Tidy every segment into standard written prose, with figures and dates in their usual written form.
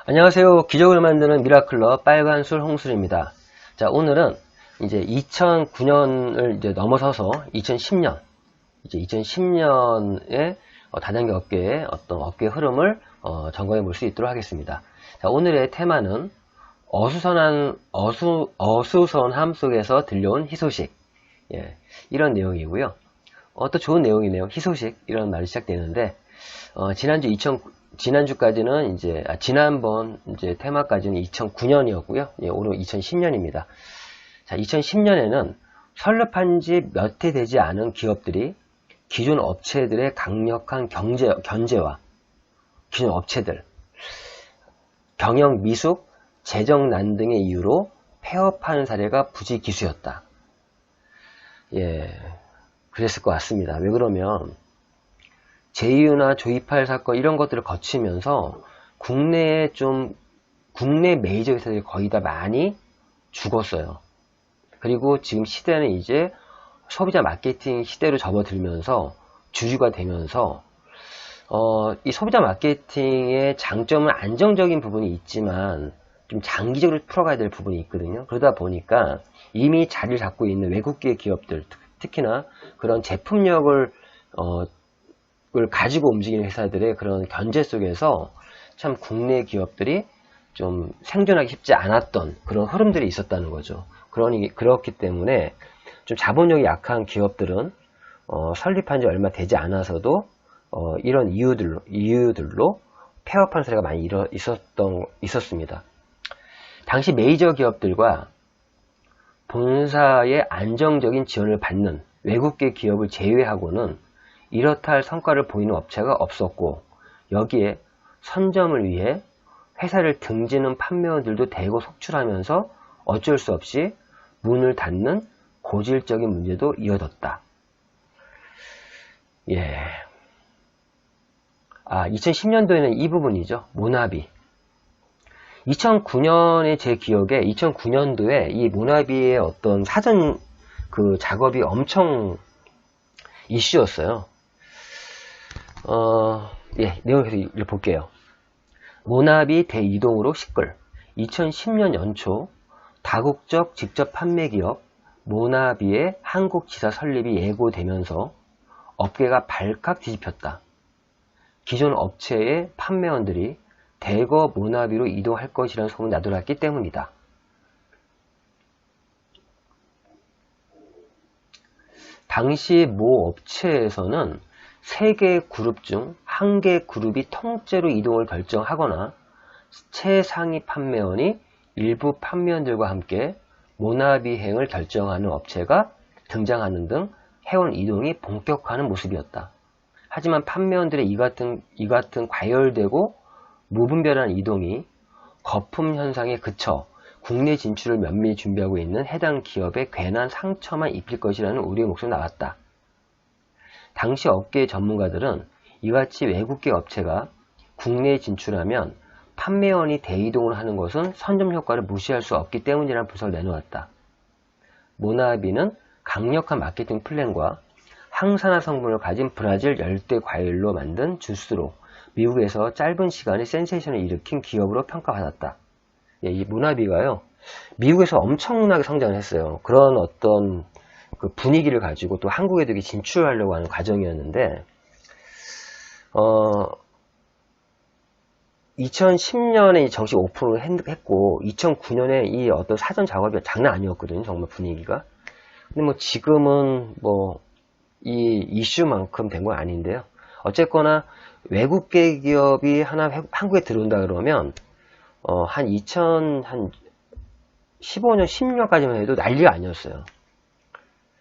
안녕하세요. 기적을 만드는 미라클러 빨간술 홍술입니다. 자, 오늘은 이제 2009년을 이제 넘어서서 2010년, 이제 2010년의 다단계 업계의 어떤 업계 흐름을 점검해 볼 수 있도록 하겠습니다. 자, 오늘의 테마는 어수선함 속에서 들려온 희소식. 예, 이런 내용이고요. 또 좋은 내용이네요. 희소식. 이런 말이 시작되는데, 지난주까지는 지난번 테마까지는 2009년이었고요. 예, 오늘 2010년입니다. 자, 2010년에는 설립한 지 몇 해 되지 않은 기업들이 기존 업체들의 강력한 견제와 기존 업체들, 경영 미숙, 재정 난 등의 이유로 폐업하는 사례가 부지기수였다. 예, 그랬을 것 같습니다. 왜 그러면 제휴나 조이팔 사건 이런 것들을 거치면서 국내 메이저 회사들이 거의 다 많이 죽었어요. 그리고 지금 시대는 이제 소비자 마케팅 시대로 접어들면서 주류가 되면서 이 소비자 마케팅의 장점은 안정적인 부분이 있지만 좀 장기적으로 풀어가야 될 부분이 있거든요. 그러다 보니까 이미 자리를 잡고 있는 외국계 기업들, 특히나 그런 제품력을 가지고 움직이는 회사들의 그런 견제 속에서 참 국내 기업들이 좀 생존하기 쉽지 않았던 그런 흐름들이 있었다는 거죠. 그렇기 때문에 좀 자본력이 약한 기업들은 설립한 지 얼마 되지 않아서도 이런 이유들로 폐업한 사례가 많이 있었습니다. 당시 메이저 기업들과 본사의 안정적인 지원을 받는 외국계 기업을 제외하고는 이렇다 할 성과를 보이는 업체가 없었고, 여기에 선점을 위해 회사를 등지는 판매원들도 대거 속출하면서 어쩔 수 없이 문을 닫는 고질적인 문제도 이어졌다. 예. 2010년도에는 이 부분이죠. 모나비. 2009년에 제 기억에 2009년도에 이 모나비의 어떤 사전 작업이 엄청 이슈였어요. 내용을 계속 읽어볼게요. 모나비 대이동으로 시끌. 2010년 연초 다국적 직접 판매 기업 모나비의 한국 지사 설립이 예고되면서 업계가 발칵 뒤집혔다. 기존 업체의 판매원들이 대거 모나비로 이동할 것이라는 소문이 나돌았기 때문이다. 당시 모 업체에서는 3개 그룹 중 1개 그룹이 통째로 이동을 결정하거나 최상위 판매원이 일부 판매원들과 함께 모나비행을 결정하는 업체가 등장하는 등 해원 이동이 본격화하는 모습이었다. 하지만 판매원들의 이 같은 과열되고 무분별한 이동이 거품 현상에 그쳐 국내 진출을 면밀히 준비하고 있는 해당 기업에 괜한 상처만 입힐 것이라는 우려의 목소리가 나왔다. 당시 업계의 전문가들은 이같이 외국계 업체가 국내에 진출하면 판매원이 대이동을 하는 것은 선점 효과를 무시할 수 없기 때문이라는 분석을 내놓았다. 모나비는 강력한 마케팅 플랜과 항산화 성분을 가진 브라질 열대 과일로 만든 주스로 미국에서 짧은 시간에 센세이션을 일으킨 기업으로 평가받았다. 이 모나비가요, 미국에서 엄청나게 성장을 했어요. 그런 어떤 분위기를 가지고 또 한국에도 진출하려고 하는 과정이었는데, 2010년에 정식 오픈을 했고, 2009년에 이 어떤 사전 작업이 장난 아니었거든요. 정말 분위기가. 근데 지금은 이 이슈만큼 된 건 아닌데요. 어쨌거나 외국계 기업이 하나 한국에 들어온다 그러면 한 2015년, 10년까지만 해도 난리가 아니었어요.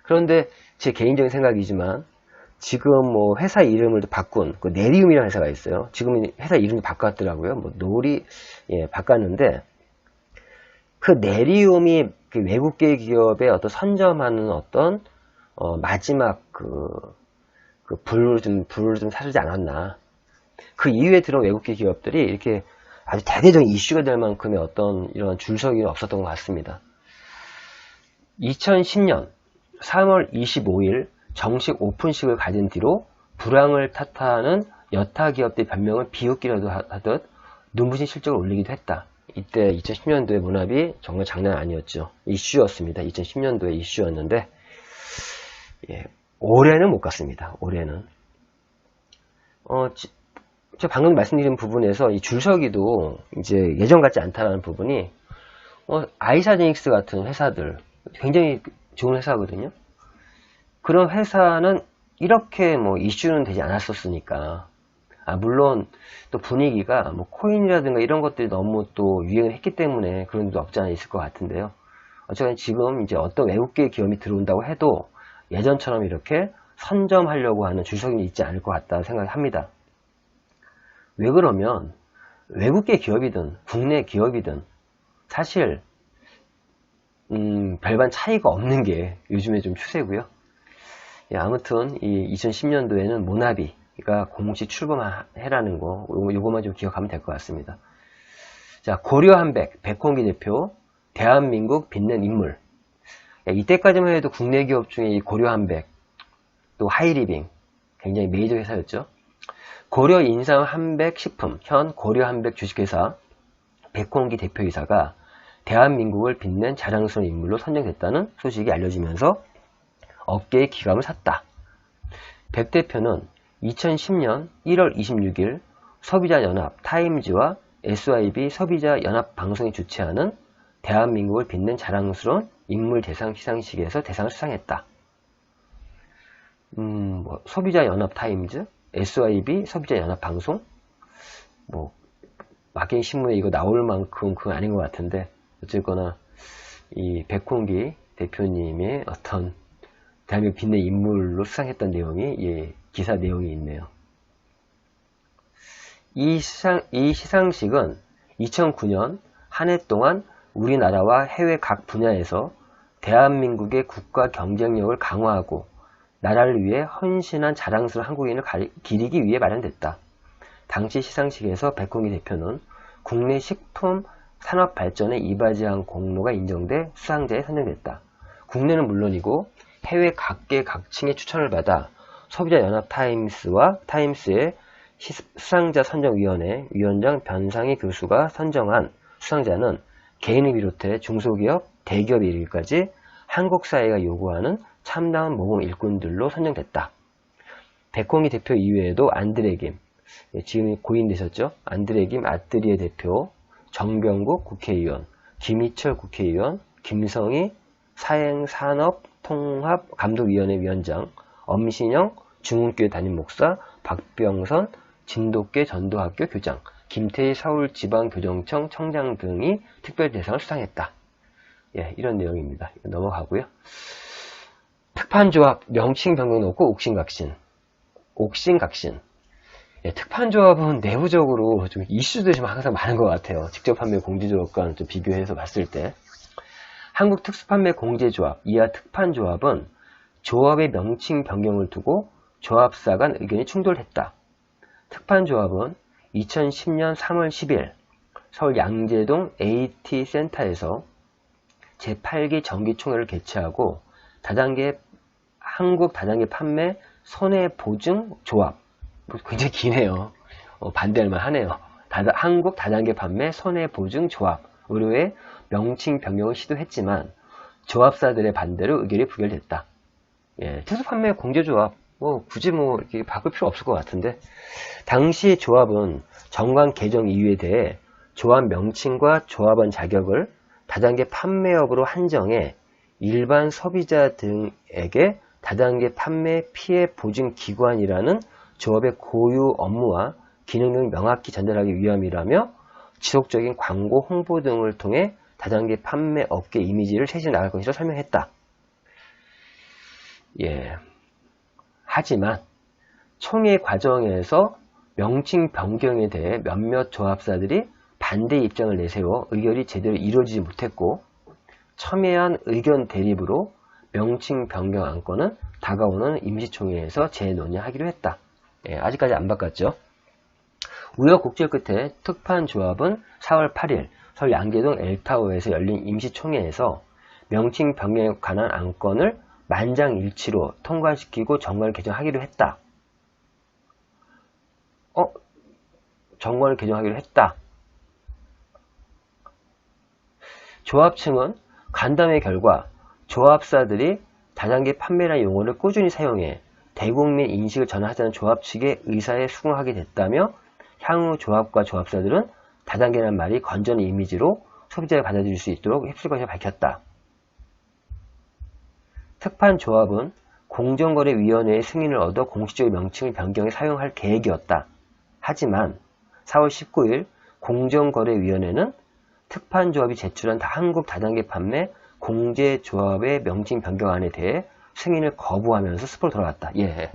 그런데 제 개인적인 생각이지만 지금 회사 이름을 바꾼 네리움이라는 회사가 있어요. 지금 회사 이름도 바꿨더라고요. 바꿨는데 그 네리움이 외국계 기업의 어떤 선점하는 어떤 마지막 불을 좀 사주지 않았나. 그 이후에 들어온 외국계 기업들이 이렇게 아주 대대적인 이슈가 될 만큼의 어떤 이런 줄서기는 없었던 것 같습니다. 2010년 3월 25일 정식 오픈식을 가진 뒤로 불황을 탓하는 여타 기업들의 변명을 비웃기라도 하듯 눈부신 실적을 올리기도 했다. 이때 2010년도에 모나비 정말 장난 아니었죠. 이슈였습니다. 2010년도에 이슈였는데 예, 올해는 못 갔습니다. 올해는 제가 방금 말씀드린 부분에서 이 줄서기도 이제 예전 같지 않다라는 부분이 아이사제닉스 같은 회사들 굉장히 좋은 회사거든요. 그런 회사는 이렇게 뭐 이슈는 되지 않았었으니까 물론 또 분위기가 뭐 코인이라든가 이런 것들이 너무 또 유행을 했기 때문에 그런 것도 없지 않아 있을 것 같은데요. 어쨌든 지금 이제 어떤 외국계 기업이 들어온다고 해도 예전처럼 이렇게 선점하려고 하는 줄서기는 있지 않을 것 같다 생각합니다. 왜 그러면 외국계 기업이든 국내 기업이든 사실 별반 차이가 없는 게 요즘에 좀 추세고요. 예, 아무튼 이 2010년도에는 모나비가 공식 출범해라는 거 요거만 좀 기억하면 될 것 같습니다. 자, 고려한백 백홍기 대표 대한민국 빛낸 인물. 야, 이때까지만 해도 국내 기업 중에 이 고려한백 또 하이리빙 굉장히 메이저 회사였죠. 고려인삼한백식품 현 고려한백 주식회사 백홍기 대표이사가 대한민국을 빛낸 자랑스러운 인물로 선정됐다는 소식이 알려지면서 업계의 기감을 샀다. 백 대표는 2010년 1월 26일 소비자연합 타임즈와 SYB 소비자연합 방송이 주최하는 대한민국을 빛낸 자랑스러운 인물 대상 시상식에서 대상을 수상했다. 소비자연합 타임즈, SYB 소비자연합 방송, 마케팅 신문에 이거 나올 만큼 그건 아닌 것 같은데 어쨌거나 이 백홍기 대표님의 어떤 대한민국 빛낸 인물로 수상했던 내용이 기사 내용이 있네요. 이 시상식은 2009년 한 해 동안 우리나라와 해외 각 분야에서 대한민국의 국가 경쟁력을 강화하고 나라를 위해 헌신한 자랑스러운 한국인을 기리기 위해 마련됐다. 당시 시상식에서 백홍기 대표는 국내 식품 산업 발전에 이바지한 공로가 인정돼 수상자에 선정됐다. 국내는 물론이고 해외 각계 각층의 추천을 받아 소비자연합 타임스의 수상자 선정위원회 위원장 변상희 교수가 선정한 수상자는 개인을 비롯해 중소기업, 대기업에 이르기까지 한국 사회가 요구하는 참다운 모범 일꾼들로 선정됐다. 백홍기 대표 이외에도 안드레김, 지금 고인되셨죠? 안드레김 아뜨리에 대표, 정병국 국회의원, 김희철 국회의원, 김성희 사행산업통합감독위원회 위원장, 엄신영 중흥교회 담임 목사, 박병선 진돗개 전도학교 교장, 김태희 서울지방교정청 청장 등이 특별 대상을 수상했다. 예, 이런 내용입니다. 넘어가고요. 특판조합 명칭 변경 놓고 옥신각신. 예, 특판조합은 내부적으로 좀 이슈들이 좀 항상 많은 것 같아요. 직접 판매 공제조합과는 좀 비교해서 봤을 때. 한국특수판매공제조합, 이하 특판조합은 조합의 명칭 변경을 두고 조합사 간 의견이 충돌했다. 특판조합은 2010년 3월 10일 서울 양재동 AT센터에서 제8기 정기총회를 개최하고 한국 다단계 판매 손해보증조합, 굉장히 기네요. 반대할만 하네요. 한국 다단계 판매 손해보증조합 의료의 명칭 변경을 시도했지만 조합사들의 반대로 의견이 부결됐다. 예, 특수판매 공제조합 굳이 이렇게 바꿀 필요 없을 것 같은데 당시 조합은 정관 개정 이유에 대해 조합 명칭과 조합원 자격을 다단계 판매업으로 한정해 일반 소비자 등에게 다단계 판매 피해 보증 기관이라는 조합의 고유 업무와 기능 등을 명확히 전달하기 위함이라며 지속적인 광고 홍보 등을 통해 다단계 판매 업계 이미지를 세워 나갈 것이라고 설명했다. 예. 하지만 총회 과정에서 명칭 변경에 대해 몇몇 조합사들이 반대 입장을 내세워 의결이 제대로 이루어지지 못했고 첨예한 의견 대립으로 명칭 변경 안건은 다가오는 임시총회에서 재논의하기로 했다. 예, 아직까지 안 바꿨죠. 우여곡절 끝에 특판조합은 4월 8일 서울 양재동 엘타워에서 열린 임시총회에서 명칭 변경에 관한 안건을 만장일치로 통과시키고 정관을 개정하기로 했다. 정관을 개정하기로 했다. 조합층은 간담회 결과 조합사들이 다단계 판매라는 용어를 꾸준히 사용해 대국민 인식을 전하자는 조합 측의 의사에 수긍하게 됐다며 향후 조합과 조합사들은 다단계라는 말이 건전한 이미지로 소비자가 받아들일 수 있도록 휩쓸 것이라 밝혔다. 특판조합은 공정거래위원회의 승인을 얻어 공식적인 명칭을 변경해 사용할 계획이었다. 하지만 4월 19일 공정거래위원회는 특판조합이 제출한 한국 다단계 판매 공제조합의 명칭 변경안에 대해 승인을 거부하면서 스포로 돌아갔다. 예,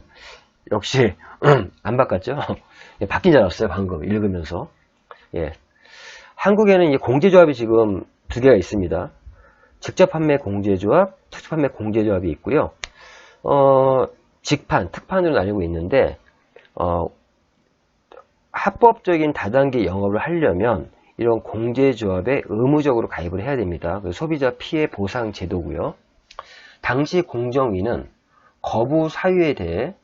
역시 안 바꿨죠? 예, 바뀐 줄 알았어요. 방금 읽으면서. 예, 한국에는 이 공제조합이 지금 두 개가 있습니다. 직접 판매 공제조합, 특수 판매 공제조합이 있고요. 직판, 특판으로 나뉘고 있는데 합법적인 다단계 영업을 하려면 이런 공제조합에 의무적으로 가입을 해야 됩니다. 소비자 피해 보상 제도고요. 당시 공정위는 거부 사유에 대해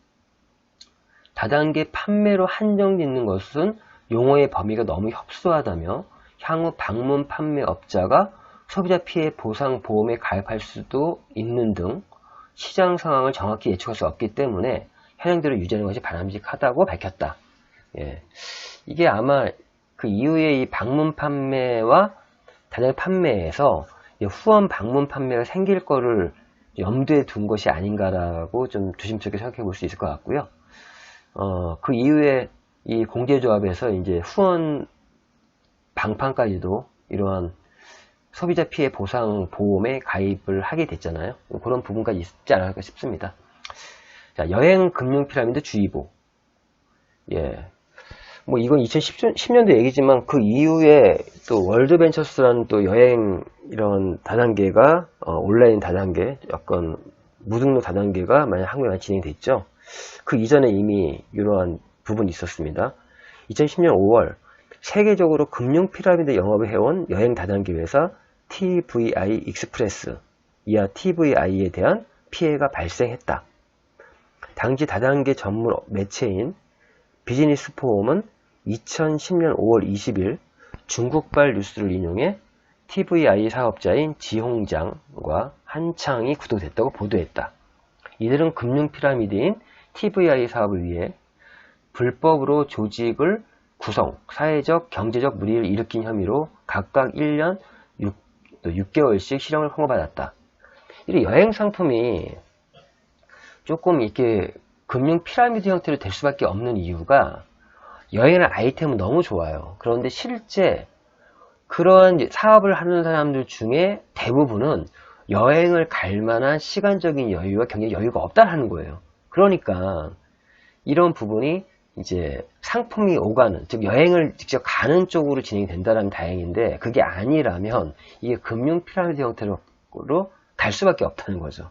다단계 판매로 한정짓는 것은 용어의 범위가 너무 협소하다며 향후 방문 판매업자가 소비자 피해 보상 보험에 가입할 수도 있는 등 시장 상황을 정확히 예측할 수 없기 때문에 현행대로 유지하는 것이 바람직하다고 밝혔다. 예. 이게 아마 그 이후에 이 방문 판매와 다단계 판매에서 후원 방문 판매가 생길 거를 염두에 둔 것이 아닌가라고 좀 조심스럽게 생각해 볼 수 있을 것 같고요. 그 이후에 이 공제조합에서 이제 후원 방판까지도 이러한 소비자 피해 보상 보험에 가입을 하게 됐잖아요. 그런 부분까지 있지 않을까 싶습니다. 자, 여행 금융 피라미드 주의보. 예. 뭐 이건 2010년도 얘기지만 그 이후에 또 월드벤처스라는 또 여행 이런 다단계가 온라인 다단계 약간 무등록 다단계가 만약 한국에 진행됐죠. 그 이전에 이미 이러한 부분이 있었습니다. 2010년 5월 세계적으로 금융 피라미드 영업을 해온 여행 다단계 회사 TVI 익스프레스 이하 TVI에 대한 피해가 발생했다. 당시 다단계 전문 매체인 비즈니스 포럼은 2010년 5월 20일 중국발 뉴스를 인용해 TVI 사업자인 지홍장과 한창이 구독됐다고 보도했다. 이들은 금융 피라미드인 TVI 사업을 위해 불법으로 조직을 구성, 사회적, 경제적 물의를 일으킨 혐의로 각각 1년 6개월씩 실형을 선고받았다. 이 여행 상품이 조금 이렇게 금융 피라미드 형태로 될 수밖에 없는 이유가 여행의 아이템은 너무 좋아요. 그런데 실제 그러한 사업을 하는 사람들 중에 대부분은 여행을 갈 만한 시간적인 여유와 경제적 여유가 없다는 거예요. 그러니까 이런 부분이 이제 상품이 오가는, 즉 여행을 직접 가는 쪽으로 진행이 된다면 다행인데 그게 아니라면 이게 금융 피라미드 형태로 갈 수밖에 없다는 거죠.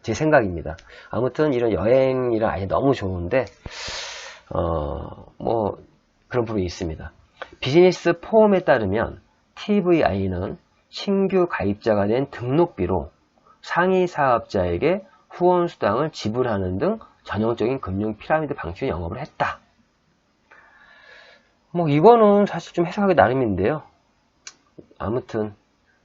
제 생각입니다. 아무튼 이런 여행이란 아예 너무 좋은데 뭐 그런 부분이 있습니다. 비즈니스 포럼에 따르면 TVI는 신규 가입자가 낸 등록비로 상위 사업자에게 후원 수당을 지불하는 등 전형적인 금융 피라미드 방식의 영업을 했다. 뭐 이거는 사실 좀 해석하기 나름인데요. 아무튼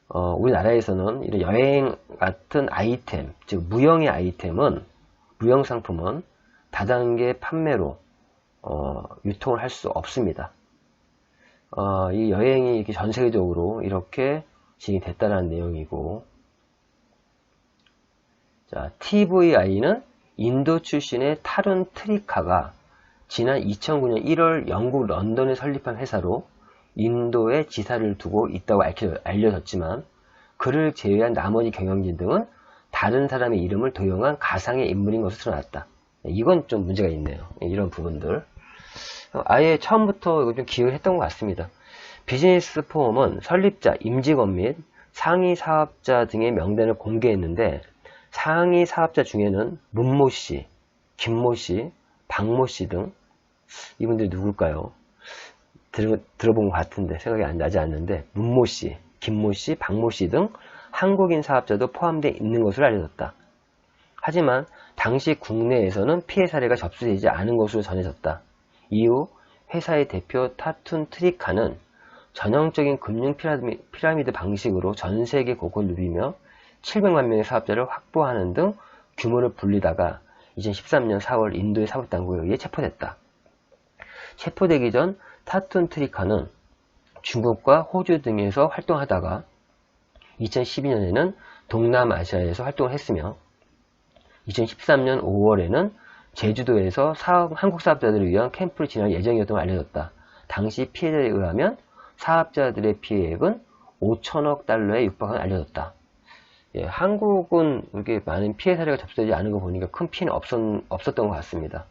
우리나라에서는 이런 여행 같은 아이템, 즉 무형의 아이템은, 무형 상품은 다단계 판매로 유통을 할 수 없습니다. 이 여행이 이렇게 전 세계적으로 이렇게 진행이 됐다는 내용이고, 자, TVI는 인도 출신의 타룬 트리카가 지난 2009년 1월 영국 런던에 설립한 회사로 인도에 지사를 두고 있다고 알려졌지만 그를 제외한 나머지 경영진 등은 다른 사람의 이름을 도용한 가상의 인물인 것으로 드러났다. 이건 좀 문제가 있네요. 이런 부분들. 아예 처음부터 이거 좀 기획을 했던 것 같습니다. 비즈니스 포럼은 설립자, 임직원 및 상위 사업자 등의 명단을 공개했는데 상위 사업자 중에는 문모씨, 김모씨, 박모씨 등 이분들이 누굴까요? 들어본 것 같은데 생각이 안 나지 않는데 문모씨, 김모씨, 박모씨 등 한국인 사업자도 포함되어 있는 것으로 알려졌다. 하지만 당시 국내에서는 피해 사례가 접수되지 않은 것으로 전해졌다. 이후 회사의 대표 타툰 트리카는 전형적인 금융 피라미드 방식으로 전 세계 곳곳 누비며 700만 명의 사업자를 확보하는 등 규모를 불리다가 2013년 4월 인도의 사법당국에 의해 체포됐다. 체포되기 전 타툰 트리카는 중국과 호주 등에서 활동하다가 2012년에는 동남아시아에서 활동을 했으며 2013년 5월에는 제주도에서 한국 사업자들을 위한 캠프를 진행할 예정이었던 걸 알려졌다. 당시 피해자에 의하면 사업자들의 피해액은 5천억 달러에 육박한 걸 알려졌다. 예, 한국은 이렇게 많은 피해 사례가 접수되지 않은 거 보니까 큰 피해는 없었던 것 같습니다.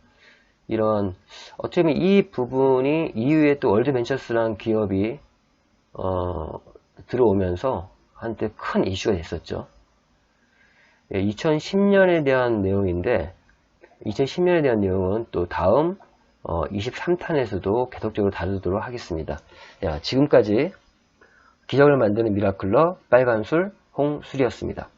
이런 어쩌면 이 부분이 이후에 또 월드벤처스라는 기업이 들어오면서 한때 큰 이슈가 됐었죠. 예, 2010년에 대한 내용인데 2010년에 대한 내용은 또 다음 23탄에서도 계속적으로 다루도록 하겠습니다. 야, 지금까지 기적을 만드는 미라클러 빨간술 홍술이었습니다.